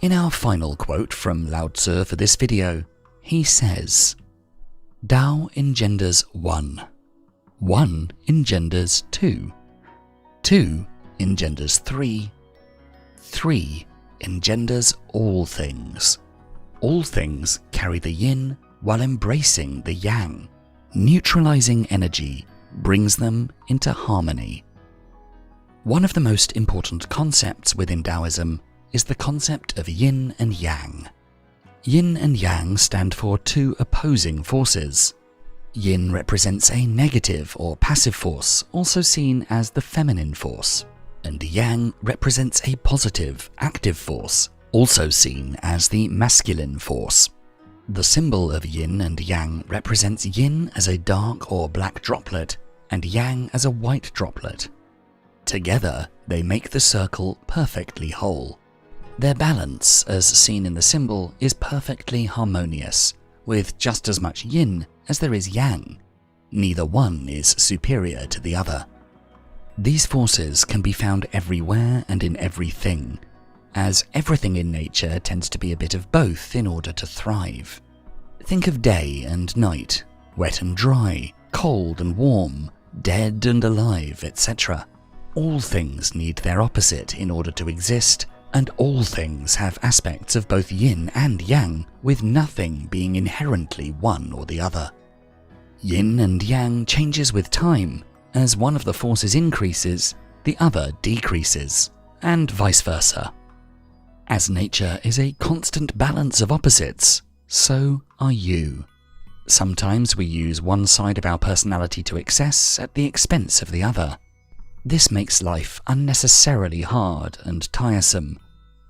In our final quote from Lao Tzu for this video, he says, Tao engenders one. One engenders two. Two engenders three. Three engenders all things. All things carry the yin while embracing the yang. Neutralizing energy brings them into harmony. One of the most important concepts within Taoism is the concept of yin and yang. Yin and yang stand for two opposing forces. Yin represents a negative or passive force, also seen as the feminine force, and yang represents a positive, active force, also seen as the masculine force. The symbol of yin and yang represents yin as a dark or black droplet and yang as a white droplet. Together, they make the circle perfectly whole. Their balance, as seen in the symbol, is perfectly harmonious, with just as much yin as there is yang. Neither one is superior to the other. These forces can be found everywhere and in everything, as everything in nature tends to be a bit of both in order to thrive. Think of day and night, wet and dry, cold and warm, dead and alive, etc. All things need their opposite in order to exist, and all things have aspects of both yin and yang, with nothing being inherently one or the other. Yin and yang changes with time. As one of the forces increases, the other decreases, and vice versa. As nature is a constant balance of opposites, so are you. Sometimes we use one side of our personality to excess at the expense of the other. This makes life unnecessarily hard and tiresome.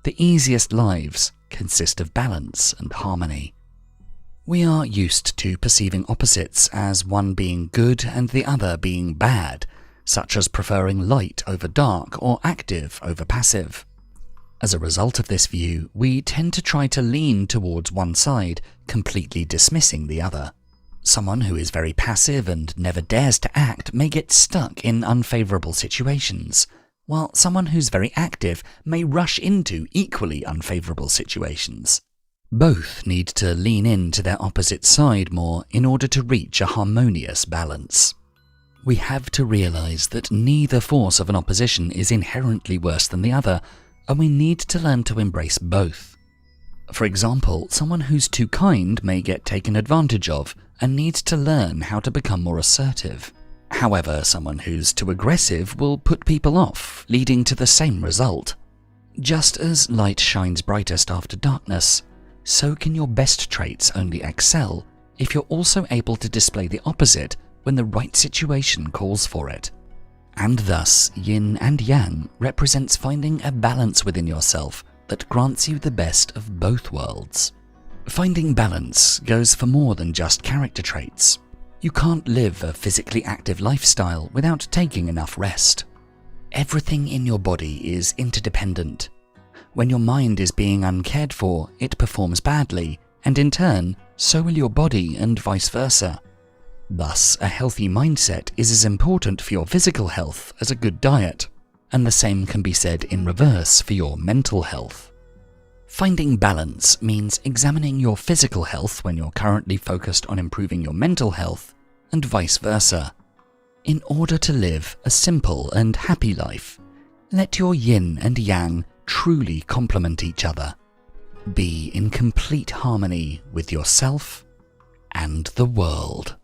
The easiest lives consist of balance and harmony. We are used to perceiving opposites as one being good and the other being bad, such as preferring light over dark or active over passive. As a result of this view, we tend to try to lean towards one side, completely dismissing the other. Someone who is very passive and never dares to act may get stuck in unfavorable situations, while someone who's very active may rush into equally unfavorable situations. Both need to lean into their opposite side more in order to reach a harmonious balance. We have to realize that neither force of an opposition is inherently worse than the other, and we need to learn to embrace both. For example, someone who's too kind may get taken advantage of and needs to learn how to become more assertive. However, someone who's too aggressive will put people off, leading to the same result. Just as light shines brightest after darkness, so can your best traits only excel if you're also able to display the opposite when the right situation calls for it. And thus, yin and yang represents finding a balance within yourself that grants you the best of both worlds. Finding balance goes for more than just character traits. You can't live a physically active lifestyle without taking enough rest. Everything in your body is interdependent. When your mind is being uncared for, it performs badly, and in turn, so will your body and vice versa. Thus, a healthy mindset is as important for your physical health as a good diet, and the same can be said in reverse for your mental health. Finding balance means examining your physical health when you're currently focused on improving your mental health, and vice versa. In order to live a simple and happy life, let your yin and yang truly complement each other. Be in complete harmony with yourself and the world.